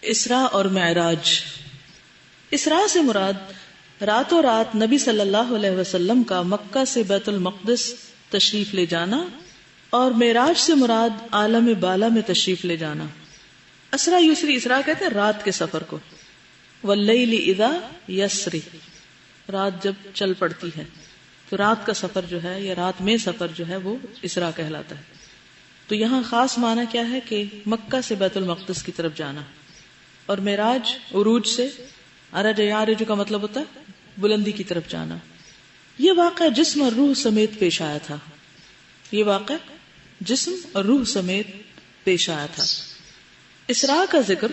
اسراء اور معراج. اسراء سے مراد راتوں رات نبی صلی اللہ علیہ وسلم کا مکہ سے بیت المقدس تشریف لے جانا، اور معراج سے مراد عالم بالا میں تشریف لے جانا. اسرا یسری، اسراء کہتے ہیں رات کے سفر کو. واللیل اذا یسری، رات جب چل پڑتی ہے، تو رات کا سفر جو ہے یا رات میں سفر جو ہے وہ اسراء کہلاتا ہے. تو یہاں خاص معنی کیا ہے کہ مکہ سے بیت المقدس کی طرف جانا. اور معراج عروج سے، عرج یعرج کا مطلب ہوتا ہے بلندی کی طرف جانا. یہ واقعہ جسم اور روح سمیت پیش آیا تھا. یہ واقعہ جسم اور روح سمیت پیش آیا تھا. اسراء کا ذکر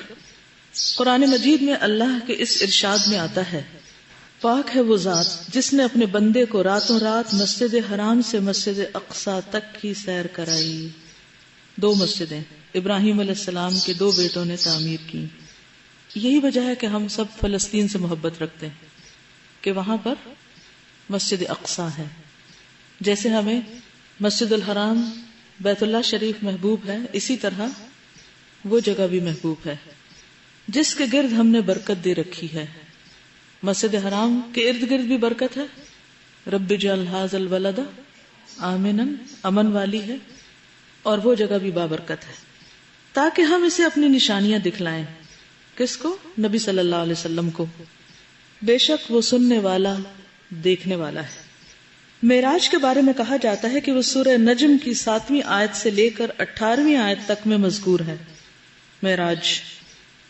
قرآن مجید میں اللہ کے اس ارشاد میں آتا ہے، پاک ہے وہ ذات جس نے اپنے بندے کو راتوں رات مسجد حرام سے مسجد اقصی تک کی سیر کرائی. 2 مسجدیں ابراہیم علیہ السلام کے 2 بیٹوں نے تعمیر کی. یہی وجہ ہے کہ ہم سب فلسطین سے محبت رکھتے ہیں کہ وہاں پر مسجد اقصی ہے. جیسے ہمیں مسجد الحرام بیت اللہ شریف محبوب ہے، اسی طرح وہ جگہ بھی محبوب ہے جس کے گرد ہم نے برکت دے رکھی ہے. مسجد حرام کے ارد گرد بھی برکت ہے. رب اجعل ھذا البلد آمنا، امن والی ہے، اور وہ جگہ بھی بابرکت ہے، تاکہ ہم اسے اپنی نشانیاں دکھلائیں. کس کو؟ نبی صلی اللہ علیہ وسلم کو. بے شک وہ سننے والا دیکھنے والا ہے. معراج کے بارے میں کہا جاتا ہے کہ وہ سورہ نجم کی 7ویں آیت سے لے کر 18ویں آیت تک میں مذکور ہے معراج.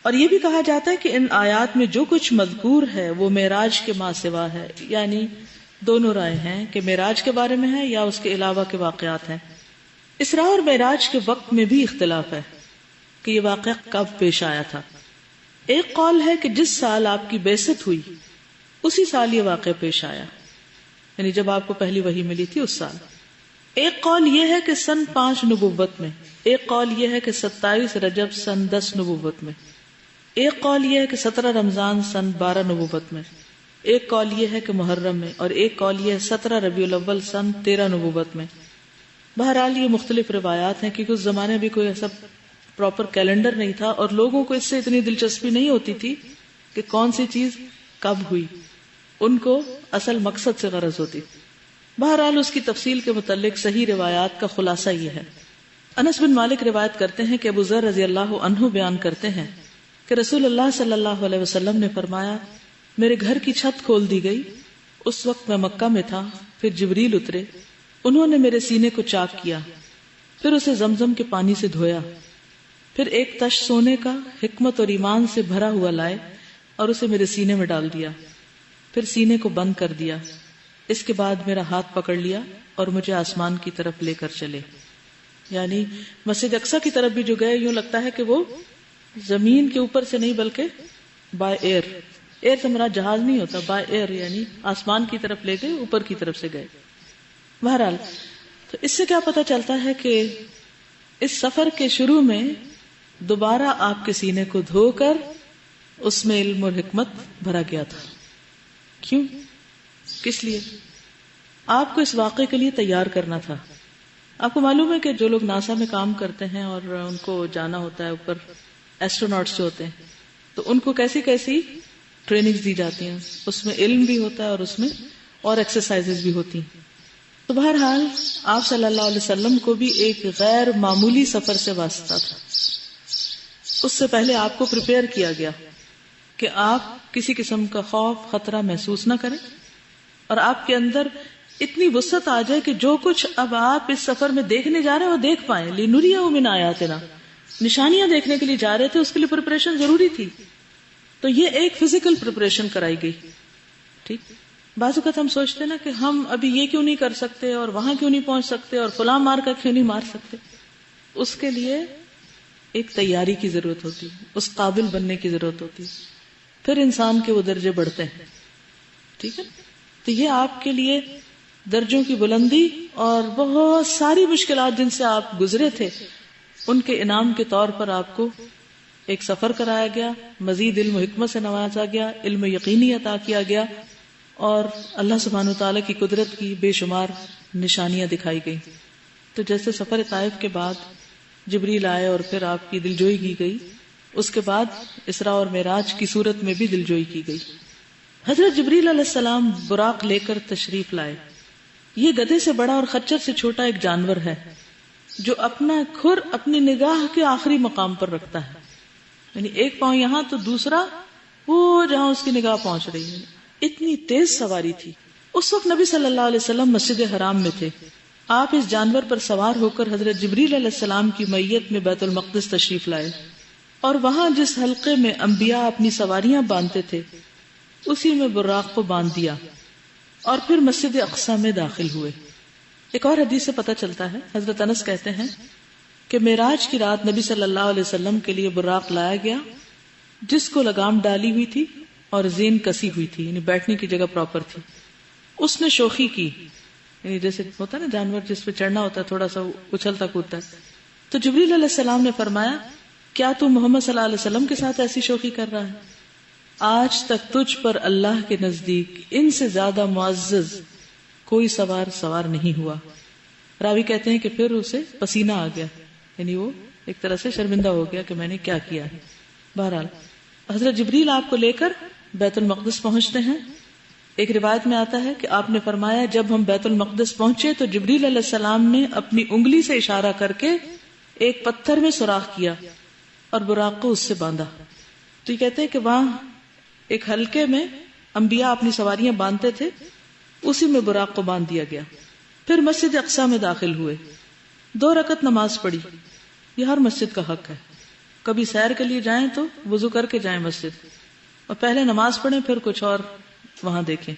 اور یہ بھی کہا جاتا ہے کہ ان آیات میں جو کچھ مذکور ہے وہ معراج کے ما سوا ہے. یعنی دونوں رائے ہیں کہ معراج کے بارے میں ہے یا اس کے علاوہ کے واقعات ہیں. اسراء اور معراج کے وقت میں بھی اختلاف ہے کہ یہ واقعہ کب پیش آیا تھا. ایک قول ہے کہ جس سال آپ کی بعثت ہوئی اسی سال یہ واقعہ پیش آیا، یعنی جب آپ کو پہلی وحی ملی تھی اس سال. ایک قول یہ ہے کہ سن 5 نبوت میں. ایک قول یہ ہے کہ 27 رجب سن 10 نبوت میں. ایک قول یہ ہے کہ 17 رمضان سن 12 نبوت میں. ایک قول یہ ہے کہ محرم میں، اور ایک قول یہ ہے 17 ربیع الاول سن 13 نبوت میں. بہرحال یہ مختلف روایات ہیں کیونکہ اس زمانے بھی کوئی ایسا پراپر کیلنڈر نہیں تھا، اور لوگوں کو اس سے اتنی دلچسپی نہیں ہوتی تھی کہ کون سی چیز کب ہوئی. ان کو اصل مقصد سے غرض ہوتی. بہرحال اس کی تفصیل کے متعلق صحیح روایات کا خلاصہ یہ ہے. انس بن مالک روایت کرتے ہیں کہ ابو ذر رضی اللہ عنہ بیان کرتے ہیں کہ رسول اللہ صلی اللہ علیہ وسلم نے فرمایا، میرے گھر کی چھت کھول دی گئی. اس وقت میں مکہ میں تھا. پھر جبریل اترے، انہوں نے میرے سینے کو چاک کیا، پھر اسے زمزم کے پانی سے دھویا، پھر ایک تش سونے کا حکمت اور ایمان سے بھرا ہوا لائے اور اسے میرے سینے میں ڈال دیا، پھر سینے کو بند کر دیا. اس کے بعد میرا ہاتھ پکڑ لیا اور مجھے آسمان کی طرف لے کر چلے. یعنی مسجد اقصی کی طرف بھی جو گئے، یوں لگتا ہے کہ وہ زمین کے اوپر سے نہیں بلکہ بائی ایئر. ایئر سے مراد جہاز نہیں ہوتا، بائی ایئر یعنی آسمان کی طرف لے گئے، اوپر کی طرف سے گئے. بہرحال تو اس سے کیا پتہ چلتا ہے کہ اس سفر کے شروع میں دوبارہ آپ کے سینے کو دھو کر اس میں علم اور حکمت بھرا گیا تھا. کیوں؟ کس لیے؟ آپ کو اس واقعے کے لیے تیار کرنا تھا. آپ کو معلوم ہے کہ جو لوگ ناسا میں کام کرتے ہیں اور ان کو جانا ہوتا ہے اوپر، ایسٹروناٹس جو ہوتے ہیں، تو ان کو کیسی کیسی ٹریننگز دی جاتی ہیں. اس میں علم بھی ہوتا ہے اور اس میں اور ایکسرسائزز بھی ہوتی ہیں. تو بہرحال آپ صلی اللہ علیہ وسلم کو بھی ایک غیر معمولی سفر سے واسطہ تھا. اس سے پہلے آپ کو پریپیئر کیا گیا کہ آپ کسی قسم کا خوف خطرہ محسوس نہ کریں اور آپ کے اندر اتنی وسعت آ جائے کہ جو کچھ اب آپ اس سفر میں دیکھنے جا رہے ہیں وہ دیکھ پائیں. لِنُرِيَهُ مِنْ آيَاتِنَا، نشانیاں دیکھنے کے لیے جا رہے تھے، اس کے لیے پریپریشن ضروری تھی. تو یہ ایک فزیکل پریپریشن کرائی گئی. ٹھیک، بعض اوقات ہم سوچتے ہیں نا کہ ہم ابھی یہ کیوں نہیں کر سکتے اور وہاں کیوں نہیں پہنچ سکتے اور فلاں مار کا کیوں نہیں مار سکتے. اس کے لیے ایک تیاری کی ضرورت ہوتی، اس قابل بننے کی ضرورت ہوتی، پھر انسان کے وہ درجے بڑھتے ہیں. ٹھیک ہے، تو یہ آپ کے لیے درجوں کی بلندی اور بہت ساری مشکلات جن سے آپ گزرے تھے، ان کے انعام کے طور پر آپ کو ایک سفر کرایا گیا، مزید علم و حکمت سے نوازا گیا، علم یقینی عطا کیا گیا، اور اللہ سبحانہ وتعالی کی قدرت کی بے شمار نشانیاں دکھائی گئی. تو جیسے سفر طائف کے بعد جبریل آئے اور پھر آپ کی دلجوئی کی گئی، اس کے بعد اسراء اور معراج کی صورت میں بھی دلجوئی کی گئی۔ حضرت جبریل علیہ السلام براق لے کر تشریف لائے۔ یہ گدھے سے بڑا اور خچر سے چھوٹا ایک جانور ہے جو اپنا کھر اپنی نگاہ کے آخری مقام پر رکھتا ہے، یعنی ایک پاؤں یہاں تو دوسرا وہ جہاں اس کی نگاہ پہنچ رہی ہے۔ اتنی تیز سواری تھی۔ اس وقت نبی صلی اللہ علیہ وسلم مسجد حرام میں تھے۔ آپ اس جانور پر سوار ہو کر حضرت جبریل علیہ السلام کی معیت میں بیت المقدس تشریف لائے، اور وہاں جس حلقے میں انبیاء اپنی سواریاں باندھتے تھے اسی میں براق کو باندھ دیا، اور پھر مسجد اقصی میں داخل ہوئے۔ ایک اور حدیث سے پتہ چلتا ہے، حضرت انس کہتے ہیں کہ معراج کی رات نبی صلی اللہ علیہ وسلم کے لیے براق لایا گیا جس کو لگام ڈالی ہوئی تھی اور زین کسی ہوئی تھی، یعنی بیٹھنے کی جگہ پراپر تھی۔ اس نے شوخی کی، یعنی جیسے ہوتا ہے نا جانور جس پہ چڑھنا ہوتا ہے تھوڑا سا اچھلتا کودتا ہے، تو جبریل علیہ السلام نے فرمایا کیا تو محمد صلی اللہ علیہ وسلم کے ساتھ ایسی شوخی کر رہا ہے؟ آج تک تجھ پر اللہ کے نزدیک ان سے زیادہ معزز کوئی سوار نہیں ہوا۔ راوی کہتے ہیں کہ پھر اسے پسینہ آ گیا، یعنی وہ ایک طرح سے شرمندہ ہو گیا کہ میں نے کیا کیا ہے۔ بہرحال حضرت جبریل آپ کو لے کر بیت المقدس پہنچتے ہیں۔ ایک روایت میں آتا ہے کہ آپ نے فرمایا جب ہم بیت المقدس پہنچے تو جبریل علیہ السلام نے اپنی انگلی سے اشارہ کر کے ایک پتھر میں سوراخ کیا اور براق کو اس سے باندھا۔ تو یہ کہتے ہیں کہ وہاں ایک حلقے میں انبیاء اپنی سواریاں باندھتے تھے، اسی میں براق کو باندھ دیا گیا۔ پھر مسجد اقصی میں داخل ہوئے، 2 رکعت نماز پڑھی۔ یہ ہر مسجد کا حق ہے، کبھی سیر کے لیے جائیں تو وضو کر کے جائیں مسجد، اور پہلے نماز پڑھیں پھر کچھ اور وہاں دیکھیں،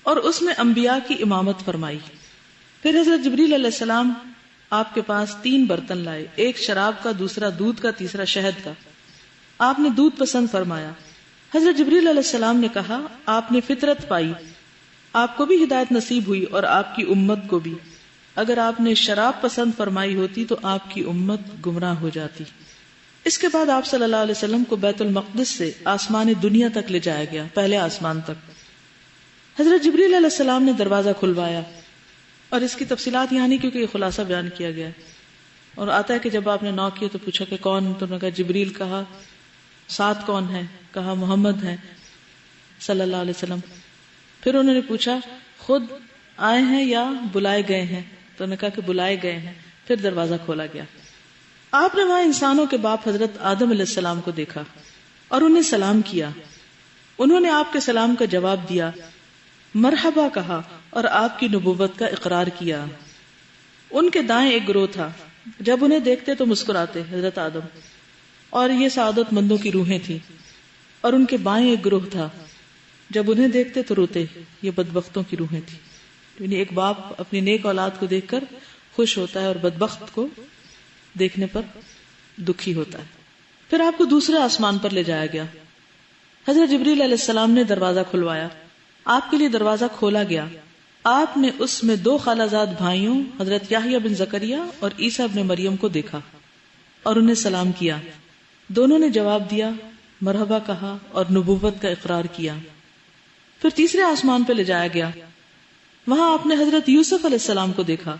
اور اس میں انبیاء کی امامت فرمائی۔ پھر حضرت جبریل علیہ السلام آپ کے پاس 3 برتن لائے، ایک شراب کا، دوسرا دودھ کا، تیسرا شہد کا۔ آپ نے دودھ پسند فرمایا۔ حضرت جبریل علیہ السلام نے کہا آپ نے فطرت پائی، آپ کو بھی ہدایت نصیب ہوئی اور آپ کی امت کو بھی۔ اگر آپ نے شراب پسند فرمائی ہوتی تو آپ کی امت گمراہ ہو جاتی۔ اس کے بعد آپ صلی اللہ علیہ وسلم کو بیت المقدس سے آسمان دنیا تک لے جایا گیا، پہلے آسمان تک۔ حضرت جبریل علیہ السلام نے دروازہ کھلوایا، اور اس کی تفصیلات یہاں نہیں کیونکہ یہ خلاصہ بیان کیا گیا ہے، اور آتا ہے کہ جب آپ نے نوک کیا تو پوچھا کہ کون؟ تو انہوں نے کہا جبریل۔ کہا ساتھ کون ہے؟ کہا محمد ہے صلی اللہ علیہ وسلم۔ پھر انہوں نے پوچھا خود آئے ہیں یا بلائے گئے ہیں؟ تو انہوں نے کہا کہ بلائے گئے ہیں۔ پھر دروازہ کھولا گیا۔ آپ نے وہاں انسانوں کے باپ حضرت آدم علیہ السلام کو دیکھا اور انہیں سلام کیا۔ انہوں نے آپ کے سلام کا جواب دیا، مرحبا کہا اور آپ کی نبوت کا اقرار کیا۔ ان کے دائیں ایک گروہ تھا، جب انہیں دیکھتے تو مسکراتے، حضرت آدم، اور یہ سعادت مندوں کی روحیں تھیں۔ اور ان کے بائیں ایک گروہ تھا، جب انہیں دیکھتے تو روتے، یہ بدبختوں کی روحیں تھیں۔ یعنی ایک باپ اپنی نیک اولاد کو دیکھ کر خوش ہوتا ہے اور بدبخت کو دیکھنے پر دکھی ہوتا ہے۔ پھر آپ کو دوسرے آسمان پر لے جایا گیا۔ حضرت جبریل علیہ السلام نے دروازہ کھلوایا، آپ کے لیے دروازہ کھولا گیا۔ آپ نے اس میں 2 خالہ زاد بھائیوں حضرت یحییٰ بن زکریا اور عیسیٰ ابن مریم کو دیکھا اور انہیں سلام کیا۔ دونوں نے جواب دیا، مرحبا کہا اور نبوت کا اقرار کیا۔ پھر تیسرے آسمان پہ لے جایا گیا، وہاں آپ نے حضرت یوسف علیہ السلام کو دیکھا۔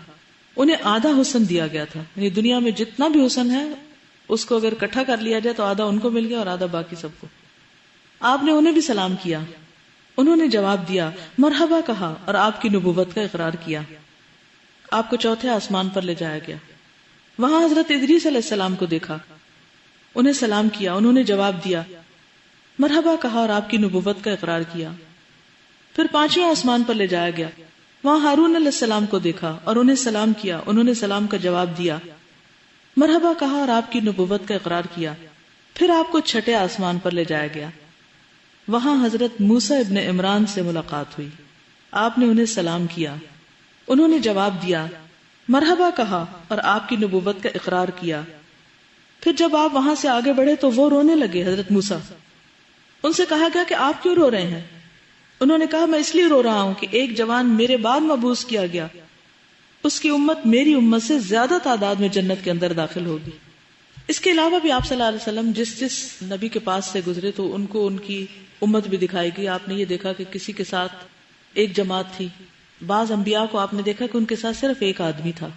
انہیں آدھا حسن دیا گیا تھا، یعنی دنیا میں جتنا بھی حسن ہے اس کو اگر اکٹھا کر لیا جائے تو آدھا ان کو مل گیا اور آدھا باقی سب کو۔ آپ نے انہیں بھی سلام کیا، انہوں نے جواب دیا، مرحبا کہا اور آپ کی نبوت کا اقرار کیا۔ آپ کو چوتھے آسمان پر لے جایا گیا، وہاں حضرت ادریس علیہ السلام کو دیکھا، انہیں سلام کیا، انہوں نے جواب دیا، مرحبا کہا اور آپ کی نبوت کا اقرار کیا۔ پھر 5ویں آسمان پر لے جایا گیا، وہاں ہارون علیہ السلام کو دیکھا اور انہیں سلام کیا، انہوں نے سلام کا جواب دیا، مرحبا کہا اور آپ کی نبوت کا اقرار کیا۔ پھر آپ کو 6 آسمان پر لے جایا گیا، وہاں حضرت موسیٰ ابن عمران سے ملاقات ہوئی، آپ نے انہیں سلام کیا، انہوں نے جواب دیا، مرحبا کہا اور آپ کی نبوت کا اقرار کیا۔ پھر جب آپ وہاں سے آگے بڑھے تو وہ رونے لگے، حضرت موسیٰ۔ ان سے کہا گیا کہ آپ کیوں رو رہے ہیں؟ انہوں نے کہا میں اس لیے رو رہا ہوں کہ ایک جوان میرے بعد مبعوث کیا گیا، اس کی امت میری امت سے زیادہ تعداد میں جنت کے اندر داخل ہوگی۔ اس کے علاوہ بھی آپ صلی اللہ علیہ وسلم جس نبی کے پاس سے گزرے تو ان کو ان کی امت بھی دکھائی گئی۔ آپ نے یہ دیکھا کہ کسی کے ساتھ ایک جماعت تھی، بعض انبیاء کو آپ نے دیکھا کہ ان کے ساتھ صرف ایک آدمی تھا،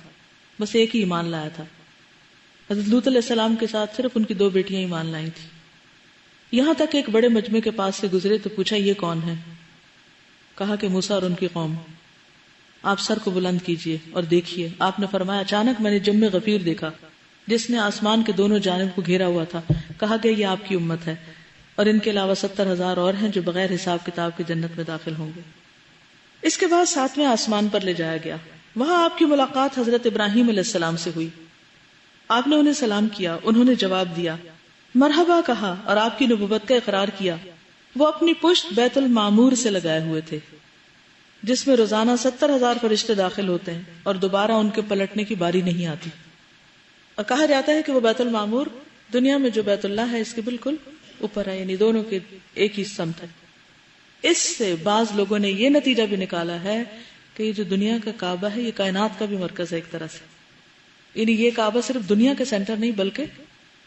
بس ایک ہی ایمان لایا تھا۔ حضرت لوط علیہ السلام کے ساتھ صرف ان کی 2 بیٹیاں ایمان لائی تھی. یہاں تک ایک بڑے مجمع کے پاس سے گزرے تو پوچھا یہ کون ہے؟ کہا کہ موسیٰ اور ان کی قوم. آپ سر کو بلند کیجئے اور دیکھیے. آپ نے فرمایا اچانک میں نے جم غفیر دیکھا جس نے آسمان کے دونوں جانب کو گھیرا ہوا تھا. کہا کہ یہ آپ کی امت ہے اور ان کے علاوہ 70,000 اور ہیں جو بغیر حساب کتاب کی جنت میں داخل ہوں گے. اس کے بعد 7ویں آسمان پر لے جایا گیا. وہاں آپ کی ملاقات حضرت ابراہیم علیہ السلام سے ہوئی. آپ نے انہیں سلام کیا. انہوں نے جواب دیا مرحبا کہا اور آپ کی نبوت کا اقرار کیا. وہ اپنی پشت بیت المعمور سے لگائے ہوئے تھے جس میں روزانہ 70,000 فرشتے داخل ہوتے ہیں اور دوبارہ ان کے پلٹنے کی باری نہیں آتی. اور کہا جاتا ہے کہ وہ بیت المعمور دنیا میں جو بیت اللہ ہے اس کے بالکل اوپر ہے، یعنی دونوں کے ایک ہی سمت ہے. اس سے بعض لوگوں نے یہ نتیجہ بھی نکالا ہے کہ یہ جو دنیا کا کعبہ ہے یہ کائنات کا بھی مرکز ہے ایک طرح سے. یعنی یہ کعبہ صرف دنیا کے سینٹر نہیں بلکہ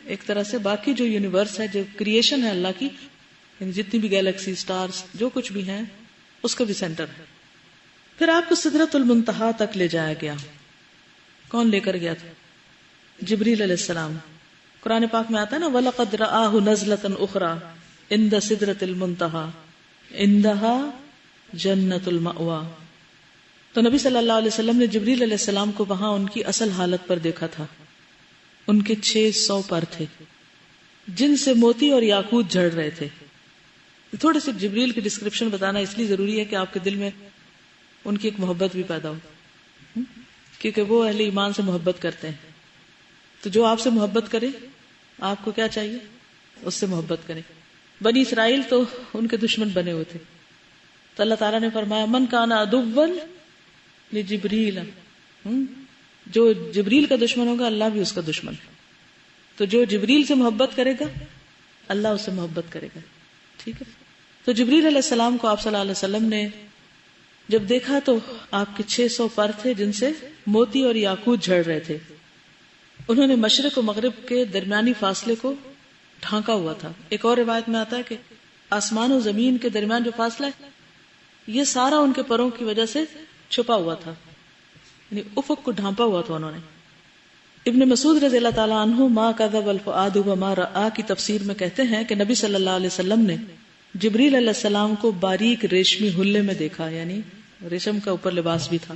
ایک طرح سے باقی جو یونیورس ہے، جو کریشن ہے اللہ کی، یعنی جتنی بھی گیلیکسی، سٹارز، جو کچھ بھی ہیں اس کا بھی سینٹر ہے. پھر آپ کو سدرۃ المنتہا تک لے جایا گیا. کون لے کر گیا تھا؟ جبریل علیہ السلام. قرآن پاک میں آتا ہے نا وَلَقَدْ رَآهُ نَزْلَةً أُخْرَى عِنْدَ سِدْرَةِ الْمُنتَهَى عِنْدَهَا جَنَّةُ الْمَأْوَى. تو نبی صلی اللہ علیہ وسلم نے جبریل علیہ السلام کو وہاں ان کی اصل حالت پر دیکھا تھا. ان کے 600 پر تھے جن سے موتی اور یاقوت جھڑ رہے تھے. تھوڑے سے جبریل کی ڈسکرپشن بتانا اس لیے ضروری ہے کہ آپ کے دل میں ان کی ایک محبت بھی پیدا ہو، کیونکہ وہ اہل ایمان سے محبت کرتے ہیں. تو جو آپ سے محبت کرے آپ کو کیا چاہیے؟ اس سے محبت کرے. بنی اسرائیل تو ان کے دشمن بنے ہوئے تھے، تو اللہ تعالیٰ نے فرمایا من کان عدوا لجبریل، جو جبریل کا دشمن ہوگا اللہ بھی اس کا دشمن ہے. تو جو جبریل سے محبت کرے گا اللہ اس سے محبت کرے گا. ٹھیک ہے. تو جبریل علیہ السلام کو آپ صلی اللہ علیہ وسلم نے جب دیکھا تو آپ کے 600 پر تھے جن سے موتی اور یاقوت جھڑ رہے تھے. انہوں نے مشرق و مغرب کے درمیانی فاصلے کو ڈھانکا ہوا تھا. ایک اور روایت میں آتا ہے کہ آسمان و زمین کے درمیان جو فاصلہ ہے یہ سارا ان کے پروں کی وجہ سے چھپا ہوا تھا، یعنی افق کو ڈھانپا ہوا تھا انہوں نے. ابن مسعود رضی اللہ تعالیٰ عنہ ما کذب الفؤاد وما رآ کی تفسیر میں کہتے ہیں کہ نبی صلی اللہ علیہ وسلم نے جبریل علیہ السلام کو باریک ریشمی حلے میں دیکھا، یعنی ریشم کا اوپر لباس بھی تھا.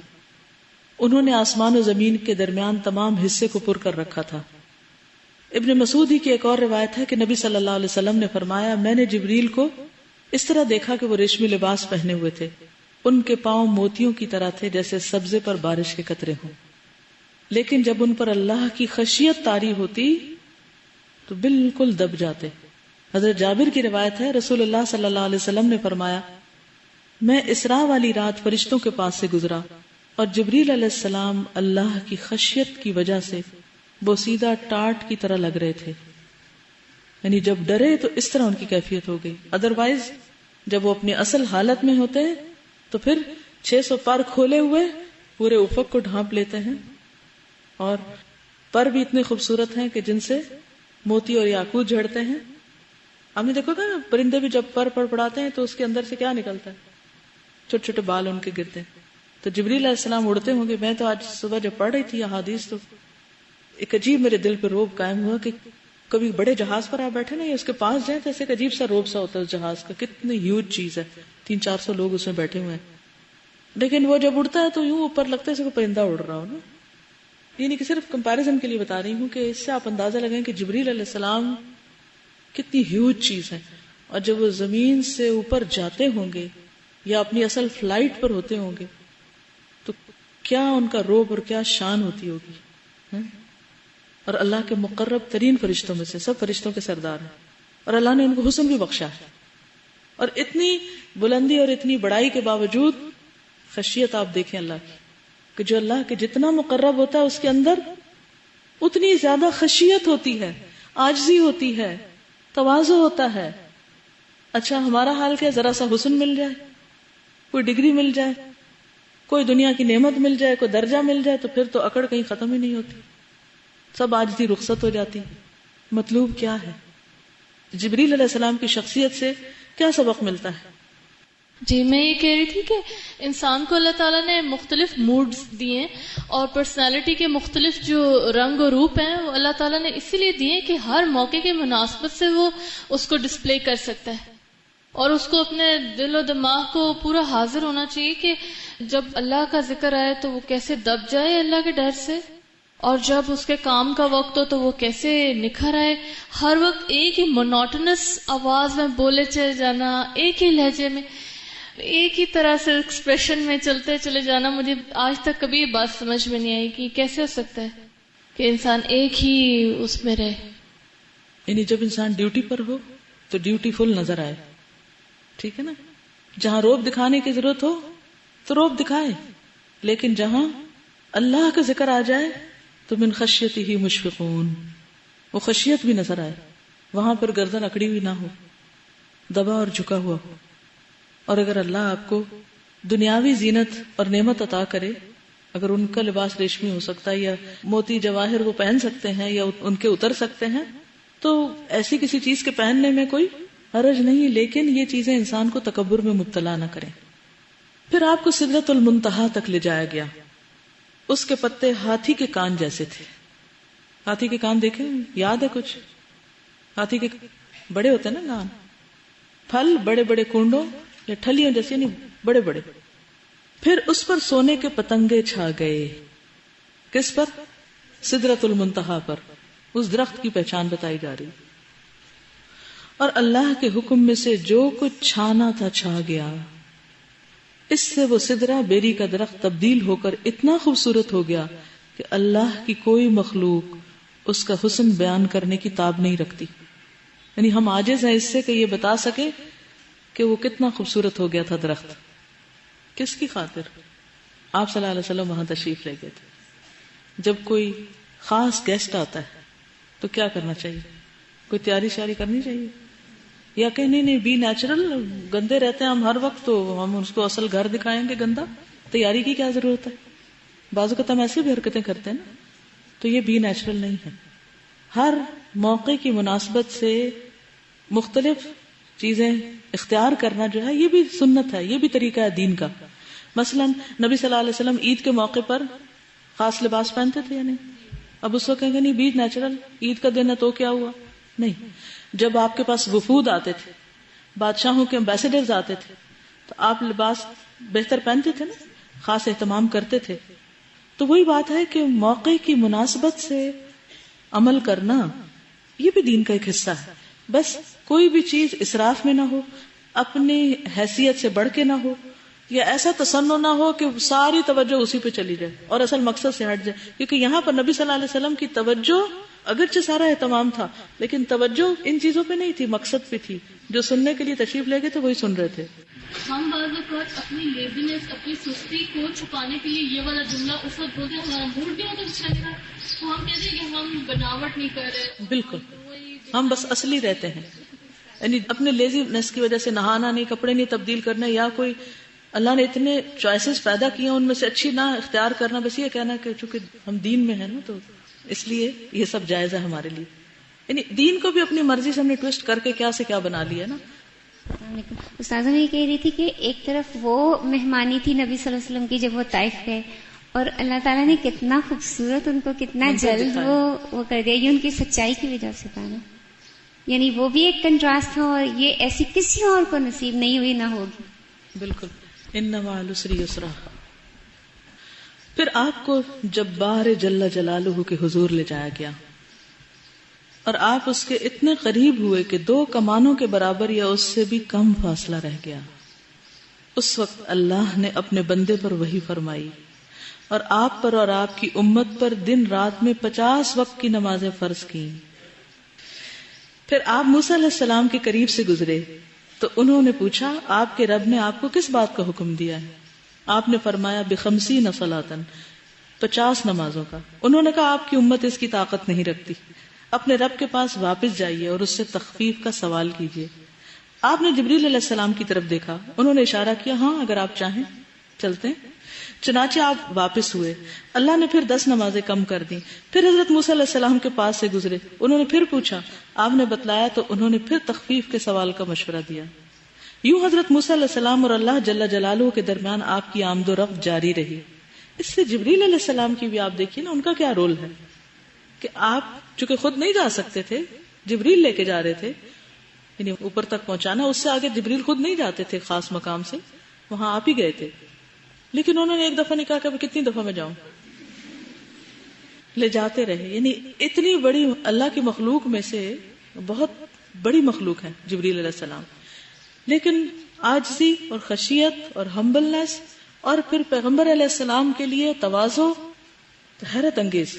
انہوں نے آسمان و زمین کے درمیان تمام حصے کو پر کر رکھا تھا. ابن مسعود ہی کی ایک اور روایت ہے کہ نبی صلی اللہ علیہ وسلم نے فرمایا میں نے جبریل کو اس طرح دیکھا کہ وہ ریشمی لباس پہنے ہوئے تھے. ان کے پاؤں موتیوں کی طرح تھے جیسے سبزے پر بارش کے قطرے ہوں، لیکن جب ان پر اللہ کی خشیت طاری ہوتی تو بالکل دب جاتے. حضرت جابر کی روایت ہے رسول اللہ صلی اللہ علیہ وسلم نے فرمایا میں اسراء والی رات فرشتوں کے پاس سے گزرا اور جبریل علیہ السلام اللہ کی خشیت کی وجہ سے بوسیدہ ٹاٹ کی طرح لگ رہے تھے. یعنی جب ڈرے تو اس طرح ان کی کیفیت ہو گئی. ادروائز جب وہ اپنی اصل حالت میں ہوتے ہیں تو پھر 600 پر کھولے ہوئے پورے افق کو ڈھانپ لیتے ہیں، اور پر بھی اتنے خوبصورت ہیں کہ جن سے موتی اور یاقوت جھڑتے ہیں. ہم نے دیکھو گا نا پرندے بھی جب پر پڑاتے ہیں تو اس کے اندر سے کیا نکلتا ہے؟ چھوٹے چھوٹے بال ان کے گرتے ہیں. تو جبریل علیہ السلام اڑتے ہوں گے. میں تو آج صبح جب پڑھ رہی تھی احادیث تو ایک عجیب میرے دل پہ روب قائم ہوا کہ کبھی بڑے جہاز پر آپ بیٹھے نا یا اس کے پاس جائیں تو ایسے ایک عجیب سا روب سا ہوتا ہے اس جہاز کا. کتنی ہیوج چیز ہے، 300-400 لوگ اس میں بیٹھے ہوئے ہیں، لیکن وہ جب اڑتا ہے تو یوں اوپر لگتا ہے جیسے کوئی پرندہ اڑ رہا ہو نا. یعنی کہ صرف کمپیریزن کے لیے بتا رہی ہوں کہ اس سے آپ اندازہ لگائیں کہ جبریل علیہ السلام کتنی ہیوج چیز ہے. اور جب وہ زمین سے اوپر جاتے ہوں گے یا اپنی اصل فلائٹ پر ہوتے ہوں گے تو کیا ان کا روب اور کیا شان ہوتی ہوگی. اور اللہ کے مقرب ترین فرشتوں میں سے، سب فرشتوں کے سردار ہیں، اور اللہ نے ان کو حسن بھی بخشا ہے. اور اتنی بلندی اور اتنی بڑائی کے باوجود خشیت آپ دیکھیں اللہ کی، کہ جو اللہ کے جتنا مقرب ہوتا ہے اس کے اندر اتنی زیادہ خشیت ہوتی ہے، عاجزی ہوتی ہے، تواضع ہوتا ہے. اچھا ہمارا حال کیا؟ ذرا سا حسن مل جائے، کوئی ڈگری مل جائے، کوئی دنیا کی نعمت مل جائے، کوئی درجہ مل جائے تو پھر تو اکڑ کہیں ختم ہی نہیں ہوتی، سب عاجزی رخصت ہو جاتی. مطلوب کیا ہے؟ جبریل علیہ السلام کی شخصیت سے کیا سبق ملتا ہے؟ جی میں یہ کہہ رہی تھی کہ انسان کو اللہ تعالیٰ نے مختلف موڈز دیے ہیں اور پرسنالٹی کے مختلف جو رنگ و روپ ہیں وہ اللہ تعالیٰ نے اسی لیے دیے کہ ہر موقع کے مناسبت سے وہ اس کو ڈسپلے کر سکتا ہے، اور اس کو اپنے دل و دماغ کو پورا حاضر ہونا چاہیے کہ جب اللہ کا ذکر آئے تو وہ کیسے دب جائے اللہ کے ڈر سے، اور جب اس کے کام کا وقت ہو تو وہ کیسے نکھر آئے. ہر وقت ایک ہی مونوٹنس آواز میں بولے چلے جانا، ایک ہی لہجے میں، ایک ہی طرح سے ایکسپریشن میں چلتے چلے جانا، مجھے آج تک کبھی یہ بات سمجھ میں نہیں آئی کہ کیسے ہو سکتا ہے کہ انسان ایک ہی اس میں رہے. یعنی جب انسان ڈیوٹی پر ہو تو ڈیوٹی فل نظر آئے، ٹھیک ہے نا. جہاں روب دکھانے کی ضرورت ہو تو روب دکھائے، لیکن جہاں اللہ کا ذکر آ جائے تو من خشیتہ مشفقون، وہ خشیت بھی نظر آئے، وہاں پر گردن اکڑی ہوئی نہ ہو، دبا اور جھکا ہوا ہو. اور اگر اللہ آپ کو دنیاوی زینت اور نعمت عطا کرے، اگر ان کا لباس ریشمی ہو سکتا ہے یا موتی جواہر وہ پہن سکتے ہیں یا ان کے اتر سکتے ہیں، تو ایسی کسی چیز کے پہننے میں کوئی حرج نہیں، لیکن یہ چیزیں انسان کو تکبر میں مبتلا نہ کریں. پھر آپ کو سدرۃ المنتہا تک لے جایا گیا. اس کے پتے ہاتھی کے کان جیسے تھے. ہاتھی کے کان دیکھیں، یاد ہے کچھ؟ ہاتھی کے بڑے ہوتے ہیں نا کان، پھل بڑے بڑے کنڈوں یا ٹھلیوں جیسے، نہیں بڑے بڑے. پھر اس پر سونے کے پتنگے چھا گئے. کس پر؟ سدرۃ المنتہا پر. اس درخت کی پہچان بتائی جا رہی. اور اللہ کے حکم میں سے جو کچھ چھانا تھا چھا گیا. اس سے وہ سدرہ بیری کا درخت تبدیل ہو کر اتنا خوبصورت ہو گیا کہ اللہ کی کوئی مخلوق اس کا حسن بیان کرنے کی تاب نہیں رکھتی. یعنی ہم عاجز ہیں اس سے کہ یہ بتا سکے کہ وہ کتنا خوبصورت ہو گیا تھا درخت. کس کی خاطر؟ آپ صلی اللہ علیہ وسلم وہاں تشریف لے گئے تھے. جب کوئی خاص گیسٹ آتا ہے تو کیا کرنا چاہیے؟ کوئی تیاری شیاری کرنی چاہیے یا کہ نہیں بی نیچرل، گندے رہتے ہیں ہم ہر وقت تو ہم اس کو اصل گھر دکھائیں گے گندا؟ تیاری کی کیا ضرورت ہے؟ بعض اوقات ہم ایسی بھی حرکتیں کرتے ہیں نا، تو یہ بی نیچرل نہیں ہے. ہر موقع کی مناسبت سے مختلف چیزیں اختیار کرنا جو ہے یہ بھی سنت ہے، یہ بھی طریقہ ہے دین کا. مثلا نبی صلی اللہ علیہ وسلم عید کے موقع پر خاص لباس پہنتے تھے یا نہیں؟ اب اس وقت کہیں گے نہیں بی نیچرل، عید کا دن ہے تو کیا ہوا؟ نہیں. جب آپ کے پاس وفود آتے تھے، بادشاہوں کے امبیسڈرز آتے تھے، تو آپ لباس بہتر پہنتے تھے نا، خاص اہتمام کرتے تھے. تو وہی بات ہے کہ موقع کی مناسبت سے عمل کرنا یہ بھی دین کا ایک حصہ ہے. بس کوئی بھی چیز اسراف میں نہ ہو، اپنی حیثیت سے بڑھ کے نہ ہو، یا ایسا تصنع نہ ہو کہ ساری توجہ اسی پہ چلی جائے اور اصل مقصد سے ہٹ جائے. کیونکہ یہاں پر نبی صلی اللہ علیہ وسلم کی توجہ اگرچہ سارا اہتمام تھا لیکن توجہ ان چیزوں پہ نہیں تھی، مقصد پہ تھی. جو سننے کے لیے تشریف لے گئے تھے وہی سن رہے تھے. ہم بعض اوقات اپنی لیزینس، اپنی سستی کو چھپانے کے لیے یہ والا جملہ اس وقت بولتے ہیں، ہمارا موڈ بھی ہوتا ہے اچھا نہیں، تو ہم کہتے ہیں کہ ہم بناوٹ نہیں کر رہے. بالکل، ہم بس اصلی رہتے ہیں. یعنی اپنے لیزینس کی وجہ سے نہانا نہیں، کپڑے نہیں تبدیل کرنے، یا کوئی اللہ نے اتنے چوائسز پیدا کیے ان میں سے اچھی نہ اختیار کرنا، بس یہ کہنا کہ چونکہ ہم دین میں ہیں نا تو اس لیے یہ سب جائز ہے ہمارے لیے. یعنی دین کو بھی اپنی مرضی سے ہم نے ٹویسٹ کر کے کیا سے کیا بنا لیا نا. استاذہ میں یہ کہہ رہی تھی کہ ایک طرف وہ مہمانی تھی نبی صلی اللہ علیہ وسلم کی جب وہ طائف گئے، اور اللہ تعالیٰ نے کتنا خوبصورت ان کو کتنا جلد وہ کر دیا. یہ ان کی سچائی کی وجہ سے تھا نا، یعنی وہ بھی ایک کنٹراسٹ تھا، اور یہ ایسی کسی اور کو نصیب نہیں ہوئی نہ ہوگی. بالکل. ان مع العسر یسرا. پھر آپ کو جبار جل جلالہ کے حضور لے جایا گیا اور آپ اس کے اتنے قریب ہوئے کہ 2 کمانوں کے برابر یا اس سے بھی کم فاصلہ رہ گیا. اس وقت اللہ نے اپنے بندے پر وحی فرمائی اور آپ پر اور آپ کی امت پر دن رات میں 50 وقت کی نمازیں فرض کی. پھر آپ موسیٰ علیہ السلام کے قریب سے گزرے تو انہوں نے پوچھا آپ کے رب نے آپ کو کس بات کا حکم دیا ہے؟ آپ نے فرمایا ب50 صلاۃ، 50 نمازوں کا. انہوں نے کہا آپ کی امت اس کی طاقت نہیں رکھتی، اپنے رب کے پاس واپس جائیے اور اس سے تخفیف کا سوال کیجیے. آپ نے جبریل علیہ السلام کی طرف دیکھا، انہوں نے اشارہ کیا ہاں اگر آپ چاہیں چلتے ہیں. چنانچہ آپ واپس ہوئے. اللہ نے پھر 10 نمازیں کم کر دی. پھر حضرت موسیٰ علیہ السلام کے پاس سے گزرے، انہوں نے پھر پوچھا، آپ نے بتلایا تو انہوں نے پھر تخفیف کے سوال کا مشورہ دیا. یوں حضرت موسیٰ علیہ السلام اور اللہ جل جلالہ کے درمیان آپ کی آمد و رفت جاری رہی. اس سے جبریل علیہ السلام کی بھی آپ دیکھیے نا، ان کا کیا رول ہے کہ آپ چونکہ خود نہیں جا سکتے تھے، جبریل لے کے جا رہے تھے، یعنی اوپر تک پہنچانا، اس سے آگے جبریل خود نہیں جاتے تھے خاص مقام سے، وہاں آپ ہی گئے تھے. لیکن انہوں نے ایک دفعہ نہیں کہا کہ کتنی دفعہ میں جاؤں، لے جاتے رہے. یعنی اتنی بڑی اللہ کی مخلوق میں سے بہت بڑی مخلوق ہے جبریل علیہ السلام، لیکن عاجزی اور خشیت اور ہمبلنس، اور پھر پیغمبر علیہ السلام کے لیے تواضع حیرت انگیز.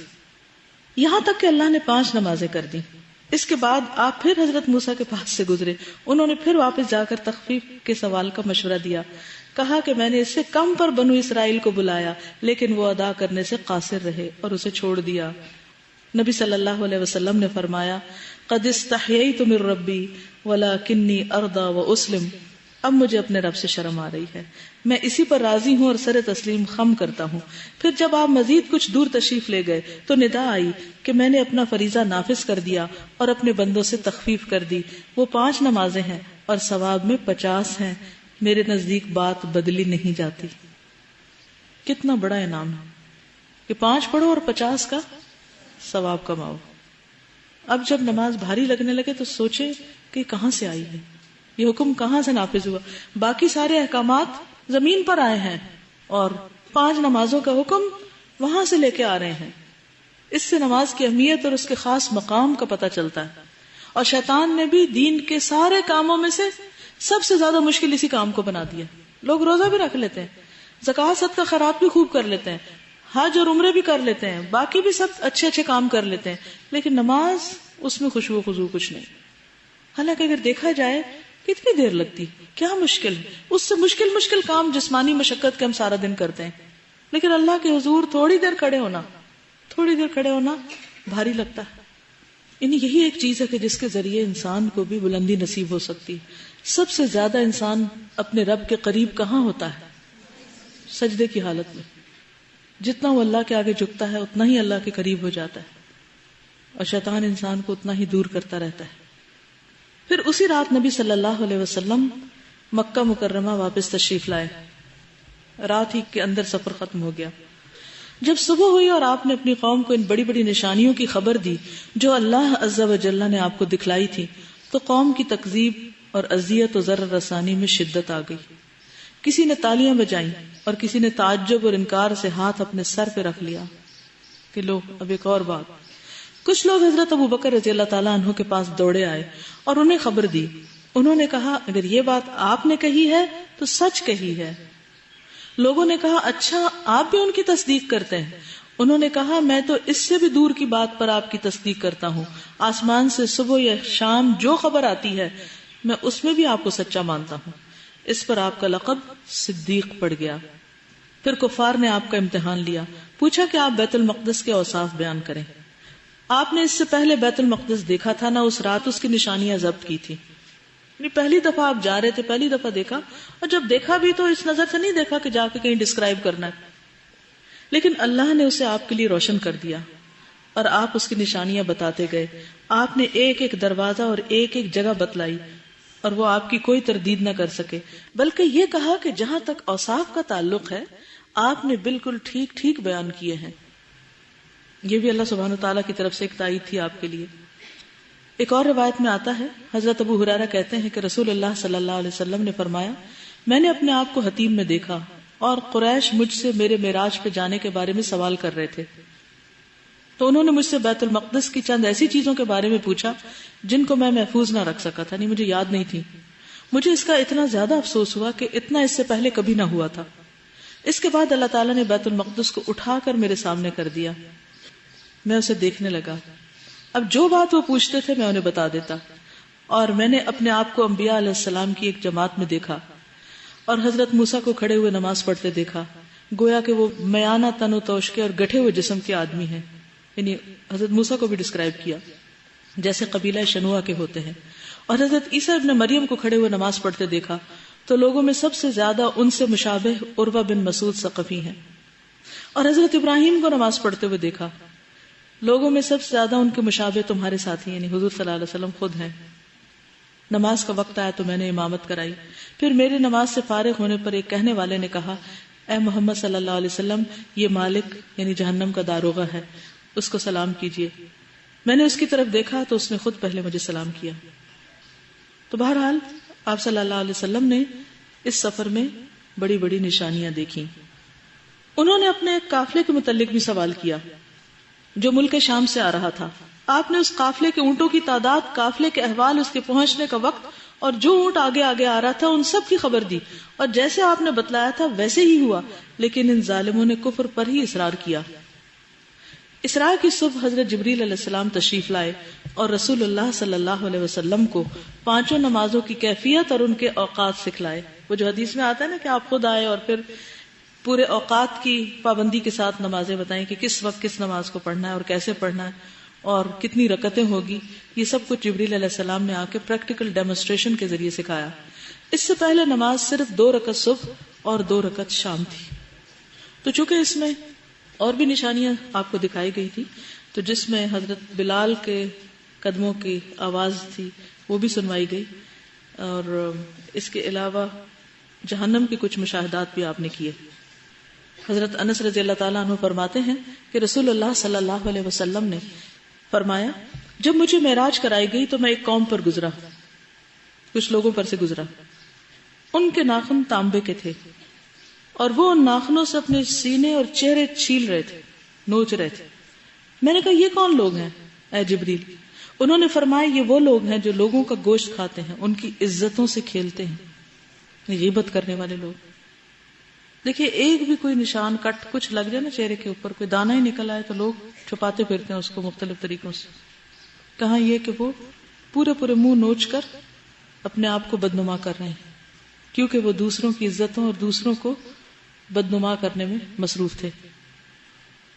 یہاں تک کہ اللہ نے 5 نمازیں کر دی. اس کے بعد آپ پھر حضرت موسیٰ کے پاس سے گزرے. انہوں نے پھر واپس جا کر تخفیف کے سوال کا مشورہ دیا. کہا کہ میں نے اس سے کم پر بنو اسرائیل کو بلایا، لیکن وہ ادا کرنے سے قاصر رہے اور اسے چھوڑ دیا. نبی صلی اللہ علیہ وسلم نے فرمایا، قد استحییت من ربی ولکنی ارضی واسلم. اب مجھے اپنے رب سے شرم آ رہی ہے، میں اسی پر راضی ہوں اور سر تسلیم خم کرتا ہوں. پھر جب آپ مزید کچھ دور تشریف لے گئے تو ندا آئی کہ میں نے اپنا فریضہ نافذ کر دیا اور اپنے بندوں سے تخفیف کر دی. وہ 5 نمازیں ہیں اور ثواب میں 50 ہیں. میرے نزدیک بات بدلی نہیں جاتی. کتنا بڑا انعام ہے کہ 5 پڑھو اور 50 کا ثواب کماؤ. اب جب نماز بھاری لگنے لگے تو سوچے کہ کہاں سے آئی ہے، یہ حکم کہاں سے نافذ ہوا. باقی سارے احکامات زمین پر آئے ہیں اور 5 نمازوں کا حکم وہاں سے لے کے آ رہے ہیں. اس سے نماز کی اہمیت اور اس کے خاص مقام کا پتہ چلتا ہے. اور شیطان نے بھی دین کے سارے کاموں میں سے سب سے زیادہ مشکل اسی کام کو بنا دیا. لوگ روزہ بھی رکھ لیتے ہیں، زکوٰۃ صدقہ خیرات بھی خوب کر لیتے ہیں، حج اور عمرے بھی کر لیتے ہیں، باقی بھی سب اچھے اچھے کام کر لیتے ہیں، لیکن نماز اس میں خشوع و خضوع کچھ نہیں. حالانکہ اگر دیکھا جائے کتنی دیر لگتی، کیا مشکل ہے. اس سے مشکل کام جسمانی مشقت کے ہم سارا دن کرتے ہیں، لیکن اللہ کے حضور تھوڑی دیر کھڑے ہونا بھاری لگتا ہے. یعنی یہی ایک چیز ہے کہ جس کے ذریعے انسان کو بھی بلندی نصیب ہو سکتی ہے. سب سے زیادہ انسان اپنے رب کے قریب کہاں ہوتا ہے؟ سجدے کی حالت میں. جتنا وہ اللہ کے آگے جھکتا ہے اتنا ہی اللہ کے قریب ہو جاتا ہے، اور شیطان انسان کو اتنا ہی دور کرتا رہتا ہے. پھر اسی رات نبی صلی اللہ علیہ وسلم مکہ مکرمہ واپس تشریف لائے. رات ہی کے اندر سفر ختم ہو گیا. جب صبح ہوئی اور آپ نے اپنی قوم کو ان بڑی بڑی نشانیوں کی خبر دی جو اللہ عز و جل نے آپ کو دکھلائی تھی، تو قوم کی تکذیب اور اذیت و ضرر رسانی میں شدت آ گئی. کسی نے تالیاں بجائیں اور کسی نے تعجب اور انکار سے ہاتھ اپنے سر پہ رکھ لیا کہ لو اب ایک اور بات. کچھ لوگ حضرت ابو بکر رضی اللہ تعالیٰ عنہ کے پاس دوڑے آئے اور انہیں خبر دی. انہوں نے کہا اگر یہ بات آپ نے کہی ہے تو سچ کہی ہے. لوگوں نے کہا اچھا آپ بھی ان کی تصدیق کرتے ہیں؟ انہوں نے کہا میں تو اس سے بھی دور کی بات پر آپ کی تصدیق کرتا ہوں. آسمان سے صبح یا شام جو خبر آتی ہے میں اس میں بھی آپ کو سچا مانتا ہوں. اس پر آپ کا لقب صدیق پڑ گیا. پھر کفار نے آپ کا امتحان لیا، پوچھا کہ آپ بیت المقدس کے اوصاف بیان کریں. آپ نے اس سے پہلے بیت المقدس دیکھا تھا نہ اس رات اس کی نشانیاں ضبط کی تھی. پہلی دفعہ آپ جا رہے تھے، پہلی دفعہ دیکھا، اور جب دیکھا بھی تو اس نظر سے نہیں دیکھا کہ جا کے کہیں ڈسکرائب کرنا ہے، لیکن اللہ نے اسے آپ کے لیے روشن کر دیا اور آپ اس کی نشانیاں بتاتے گئے. آپ نے ایک ایک دروازہ اور ایک ایک جگہ بتلائی اور وہ آپ کی کوئی تردید نہ کر سکے، بلکہ یہ کہا کہ جہاں تک اوصاف کا تعلق ہے آپ نے بالکل ٹھیک ٹھیک بیان کیے ہیں. یہ بھی اللہ سبحانہ وتعالیٰ کی طرف سے ایک تائید تھی آپ کے لیے. ایک اور روایت میں آتا ہے، حضرت ابو ہریرہ کہتے ہیں کہ رسول اللہ صلی اللہ علیہ وسلم نے فرمایا میں نے اپنے آپ کو حتیم میں دیکھا اور قریش مجھ سے میرے معراج پہ جانے کے بارے میں سوال کر رہے تھے، تو انہوں نے مجھ سے بیت المقدس کی چند ایسی چیزوں کے بارے میں پوچھا جن کو میں محفوظ نہ رکھ سکا تھا، نہیں مجھے یاد نہیں تھی. مجھے اس کا اتنا زیادہ افسوس ہوا کہ اتنا اس سے پہلے کبھی نہ ہوا تھا. اس کے بعد اللہ تعالیٰ نے بیت المقدس کو اٹھا کر میرے سامنے کر دیا. میں اسے دیکھنے لگا. اب جو بات وہ پوچھتے تھے میں انہیں بتا دیتا، اور میں نے اپنے آپ کو انبیاء علیہ السلام کی ایک جماعت میں دیکھا اور حضرت موسیٰ کو کھڑے ہوئے نماز پڑھتے دیکھا، گویا کہ وہ میانہ تن و توشکے اور گٹھے ہوئے جسم کے آدمی ہیں. یعنی حضرت موسیٰ کو بھی ڈسکرائب کیا جیسے قبیلہ شنوہ کے ہوتے ہیں. اور حضرت عیسیٰ ابن مریم کو کھڑے ہوئے نماز پڑھتے دیکھا تو لوگوں میں سب سے زیادہ ان سے مشابہ عروہ بن مسعود ثقفی ہیں. اور حضرت ابراہیم کو نماز پڑھتے ہوئے دیکھا، لوگوں میں سب سے زیادہ ان کے مشابہ تمہارے ساتھی یعنی حضور صلی اللہ علیہ وسلم خود ہیں. نماز کا وقت آیا تو میں نے امامت کرائی. پھر میرے نماز سے فارغ ہونے پر ایک کہنے والے نے کہا اے محمد صلی اللہ علیہ وسلم یہ مالک یعنی جہنم کا داروغہ ہے, اس کو سلام کیجیے. میں نے اس کی طرف دیکھا تو اس نے خود پہلے مجھے سلام کیا. تو بہرحال آپ صلی اللہ علیہ وسلم نے اس سفر میں بڑی بڑی نشانیاں دیکھی. انہوں نے اپنے ایک قافلے کے متعلق بھی سوال کیا جو ملک شام سے آ رہا تھا. آپ نے اس قافلے کے اونٹوں کی تعداد, قافلے کے احوال, اس کے پہنچنے کا وقت اور جو اونٹ آگے آگے آ رہا تھا ان سب کی خبر دی, اور جیسے آپ نے بتلایا تھا ویسے ہی ہوا, لیکن ان ظالموں نے کفر پر ہی اصرار کیا. اسراء کی صبح حضرت جبریل علیہ السلام تشریف لائے اور رسول اللہ صلی اللہ علیہ وسلم کو 5 نمازوں کی کیفیت اور ان کے اوقات سکھلائے. وہ جو حدیث میں آتا ہے نا کہ آپ خود آئے اور پھر پورے اوقات کی پابندی کے ساتھ نمازیں بتائیں کہ کس وقت کس نماز کو پڑھنا ہے اور کیسے پڑھنا ہے اور کتنی رکعتیں ہوگی. یہ سب کچھ جبریل علیہ السلام نے آ کے پریکٹیکل ڈیمونسٹریشن کے ذریعے سکھایا. اس سے پہلے نماز صرف 2 رکعت صبح اور 2 رکعت شام تھی. تو چونکہ اس میں اور بھی نشانیاں آپ کو دکھائی گئی تھی, تو جس میں حضرت بلال کے قدموں کی آواز تھی وہ بھی سنوائی گئی, اور اس کے علاوہ جہنم کے کچھ مشاہدات بھی آپ نے کیے. حضرت انس رضی اللہ تعالیٰ عنہ فرماتے ہیں کہ رسول اللہ صلی اللہ علیہ وسلم نے فرمایا جب مجھے معراج کرائی گئی تو میں ایک قوم پر گزرا, کچھ لوگوں پر سے گزرا. ان کے ناخن تانبے کے تھے اور وہ ان ناخنوں سے اپنے سینے اور چہرے چھیل رہے تھے, نوچ رہے تھے. میں نے کہا یہ کون لوگ ہیں اے جبریل؟ انہوں نے فرمایا یہ وہ لوگ ہیں جو لوگوں کا گوشت کھاتے ہیں, ان کی عزتوں سے کھیلتے ہیں, غیبت کرنے والے لوگ. دیکھیے ایک بھی کوئی نشان کٹ کچھ لگ جائے نا چہرے کے اوپر, کوئی دانا ہی نکل آئے تو لوگ چھپاتے پھرتے ہیں اس کو مختلف طریقوں سے. کہاں یہ کہ وہ پورے منہ نوچ کر اپنے آپ کو بدنما کر رہے ہیں, کیونکہ وہ دوسروں کی عزتوں اور دوسروں کو بدنما کرنے میں مصروف تھے.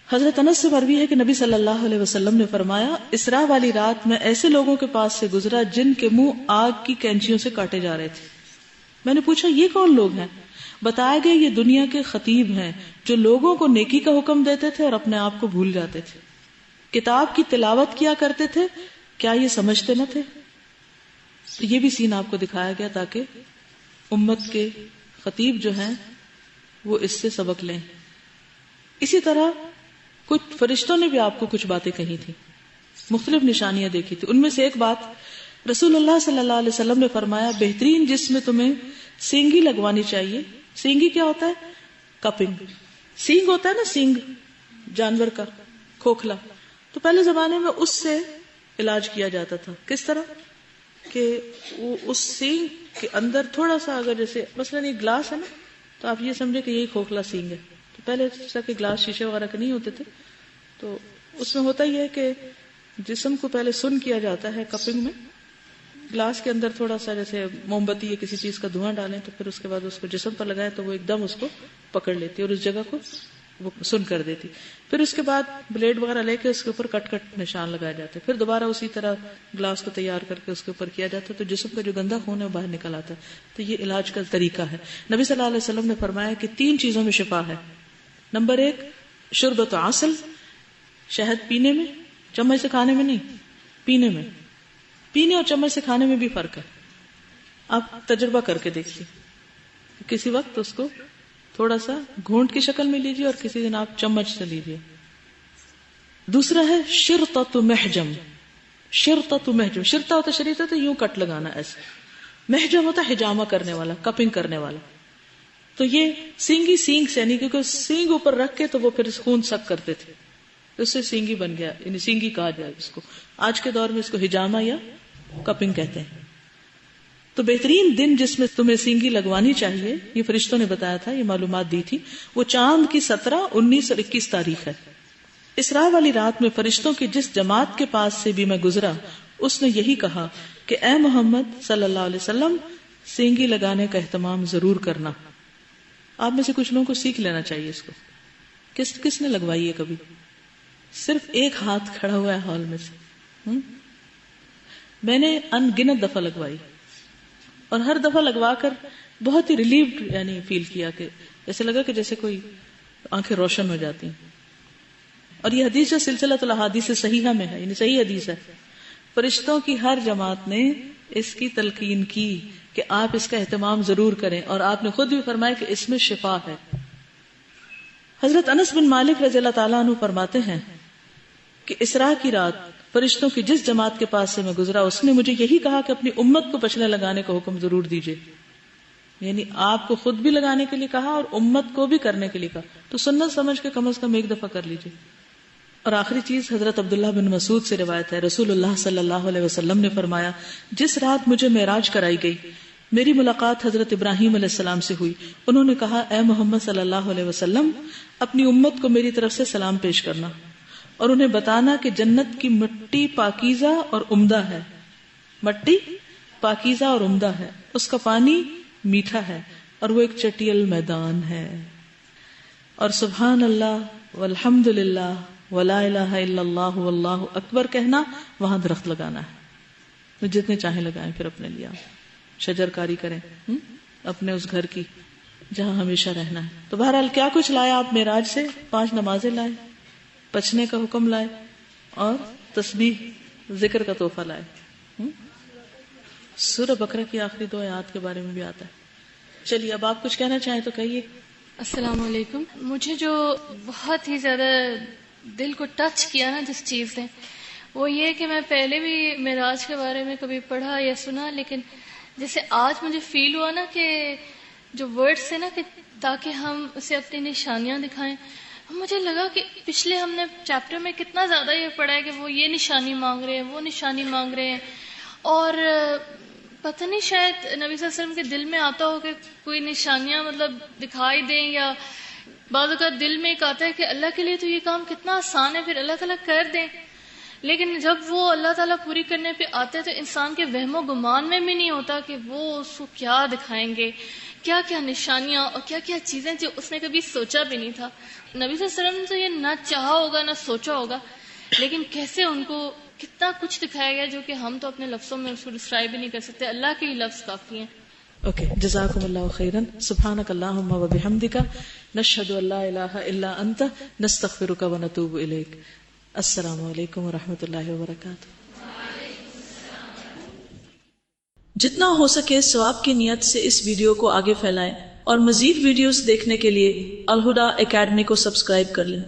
حضرت انس سے مروی ہے کہ نبی صلی اللہ علیہ وسلم نے فرمایا اسراء والی رات میں ایسے لوگوں کے پاس سے گزرا جن کے منہ آگ کی کینچیوں سے کاٹے جا رہے تھے. میں نے پوچھا یہ کون لوگ ہیں؟ بتایا گیا یہ دنیا کے خطیب ہیں جو لوگوں کو نیکی کا حکم دیتے تھے اور اپنے آپ کو بھول جاتے تھے, کتاب کی تلاوت کیا کرتے تھے, کیا یہ سمجھتے نہ تھے؟ تو یہ بھی سین آپ کو دکھایا گیا تاکہ امت کے خطیب جو ہیں وہ اس سے سبق لیں. اسی طرح کچھ فرشتوں نے بھی آپ کو کچھ باتیں کہی تھی, مختلف نشانیاں دیکھی تھی. ان میں سے ایک بات رسول اللہ صلی اللہ علیہ وسلم نے فرمایا بہترین جس میں تمہیں سینگی لگوانی چاہیے. سینگی کیا ہوتا ہے؟ کپنگ. سینگ ہوتا ہے نا, سینگ جانور کا کھوکھلا. تو پہلے زمانے میں اس سے علاج کیا جاتا تھا. کس طرح کہ وہ اس سینگ کے اندر تھوڑا سا اگر جیسے مثلا یہ گلاس ہے نا, تو آپ یہ سمجھے کہ یہی کھوکھلا سینگ ہے. تو پہلے جیسا کہ گلاس شیشے وغیرہ کے نہیں ہوتے تھے, تو اس میں ہوتا یہ ہے کہ جسم کو پہلے سن کیا جاتا ہے کپنگ میں. گلاس کے اندر تھوڑا سا جیسے موم بتی یا کسی چیز کا دھواں ڈالیں تو پھر اس کے بعد اس کو جسم پر لگائے تو وہ ایک دم اس کو پکڑ لیتی اور اس جگہ کو وہ سن کر دیتی. پھر اس کے بعد بلیڈ وغیرہ لے کے اس کے اوپر کٹ کٹ نشان لگائے جاتے. پھر دوبارہ اسی طرح گلاس کو تیار کر کے اس کے اوپر کیا جاتا ہے تو جسم کا جو گندا خون ہے وہ باہر نکل آتا ہے. تو یہ علاج کا طریقہ ہے. نبی صلی اللہ علیہ وسلم نے فرمایا کہ 3 چیزوں میں شفا ہے. نمبر 1 شربت عسل, شہد پینے میں, چمچ سے کھانے میں نہیں, پینے میں. پینے اور چمچ سے کھانے میں بھی فرق ہے. آپ تجربہ کر کے دیکھیے, کسی وقت اس کو تھوڑا سا گھونٹ کی شکل میں لیجیے اور کسی دن آپ چمچ سے لیجیے. دوسرا ہے شرطۃ محجم. شرطۃ محجم, شرطہ ہوتا شریطہ تو یوں کٹ لگانا ایسے, محجم ہوتا حجامہ کرنے والا, کپنگ کرنے والا. تو یہ سینگی سینگ سے یعنی کیونکہ سینگ اوپر رکھ کے تو وہ پھر خون سک کرتے تھے, اس سے سینگی بن گیا, یعنی سینگی کہا جائے اس کو. آج کے دور میں اس کو حجامہ یا کپنگ کہتے ہیں. تو بہترین دن جس میں تمہیں سینگی لگوانی چاہیے, یہ فرشتوں نے بتایا تھا, یہ معلومات دی تھی, وہ چاند کی 17, 19 اور 21 تاریخ ہے. اسراء والی رات میں فرشتوں کی جس جماعت کے پاس سے بھی میں گزرا اس نے یہی کہا کہ اے محمد صلی اللہ علیہ وسلم سینگی لگانے کا اہتمام ضرور کرنا. آپ میں سے کچھ لوگوں کو سیکھ لینا چاہیے اس کو. کس نے لگوائی ہے کبھی؟ صرف ایک ہاتھ کھڑا ہوا ہے ہال میں سے. میں نے ان گنت دفعہ لگوائی اور ہر دفعہ لگوا کر بہت ہی ریلیوڈ یعنی فیل کیا کہ ایسے لگا کہ جیسے کوئی آنکھیں روشن ہو جاتی ہیں. اور یہ حدیث جو سلسلہ الاحادیث صحیحہ میں ہے, یعنی صحیح حدیث ہے, فرشتوں کی ہر جماعت نے اس کی تلقین کی کہ آپ اس کا اہتمام ضرور کریں، اور آپ نے خود بھی فرمایا کہ اس میں شفا ہے۔ حضرت انس بن مالک رضی اللہ تعالیٰ عنہ فرماتے ہیں کہ اسراء کی رات فرشتوں کی جس جماعت کے پاس سے میں گزرا، اس نے مجھے یہی کہا کہ اپنی امت کو پچھلے لگانے کا حکم ضرور دیجیے، یعنی آپ کو خود بھی لگانے کے لیے کہا اور امت کو بھی کرنے کے لیے کہا، تو سنت سمجھ کے کم از کم ایک دفعہ کر لیجیے۔ اور آخری چیز حضرت عبداللہ بن مسعود سے روایت ہے، رسول اللہ صلی اللہ علیہ وسلم نے فرمایا، جس رات مجھے معراج کرائی گئی میری ملاقات حضرت ابراہیم علیہ السلام سے ہوئی۔ انہوں نے کہا، اے محمد صلی اللہ علیہ وسلم، اپنی امت کو میری طرف سے سلام پیش کرنا اور انہیں بتانا کہ جنت کی مٹی پاکیزہ اور عمدہ ہے، مٹی پاکیزہ اور عمدہ ہے، اس کا پانی میٹھا ہے اور وہ ایک چٹیل میدان ہے، اور سبحان اللہ والحمد للہ ولا الہ الا اللہ واللہ اکبر کہنا، وہاں درخت لگانا ہے، جتنے چاہیں لگائیں، پھر اپنے لیے شجر کاری کریں اپنے اس گھر کی جہاں ہمیشہ رہنا ہے۔ تو بہرحال کیا کچھ لایا آپ معراج سے؟ 5 نمازیں لائے، پچھنے کا حکم لائے، اور تسبیح ذکر کا تحفہ لائے۔ سورہ بقرہ کی آخری 2 آیات کے بارے میں بھی آتا ہے۔ چلیے اب آپ کچھ کہنا چاہیں تو کہیے۔ السلام علیکم۔ مجھے جو بہت ہی زیادہ دل کو ٹچ کیا نا جس چیز نے، وہ یہ کہ میں پہلے بھی معراج کے بارے میں کبھی پڑھا یا سنا، لیکن جیسے آج مجھے فیل ہوا نا کہ جو ورڈز تھے نا کہ تاکہ ہم اسے اپنی نشانیاں دکھائیں، مجھے لگا کہ پچھلے ہم نے چیپٹر میں کتنا زیادہ یہ پڑھا ہے کہ وہ یہ نشانی مانگ رہے ہیں، وہ نشانی مانگ رہے ہیں، اور پتہ نہیں شاید نبی صلی اللہ علیہ وسلم کے دل میں آتا ہو کہ کوئی نشانیاں مطلب دکھائی دیں، یا بعض اوقات دل میں ایک آتا ہے کہ اللہ کے لیے تو یہ کام کتنا آسان ہے، پھر اللہ تعالیٰ کر دیں، لیکن جب وہ اللہ تعالیٰ پوری کرنے پہ آتے تو انسان کے وہم و گمان میں بھی نہیں ہوتا کہ وہ اس کو کیا دکھائیں گے، کیا کیا نشانیاں اور کیا کیا چیزیں جو اس نے کبھی سوچا بھی نہیں تھا۔ نبی صلی اللہ علیہ وسلم نے تو یہ نہ چاہا ہوگا نہ سوچا ہوگا، لیکن کیسے ان کو کتنا کچھ دکھایا گیا جو کہ ہم تو اپنے لفظوں میں اس کو ڈسکرائب بھی نہیں کر سکتے، اللہ کے ہی لفظ کافی ہیں۔ اوکے، جزاکم اللہ خیرا، سبحانک اللہم وبحمدک، نشہد ان لا الہ الا انت، نستغفرک ونتوب الیک۔ السلام علیکم ورحمۃ اللہ وبرکاتہ۔ جتنا ہو سکے ثواب کی نیت سے اس ویڈیو کو آگے پھیلائیں، اور مزید ویڈیوز دیکھنے کے لیے الہدیٰ اکیڈمی کو سبسکرائب کر لیں۔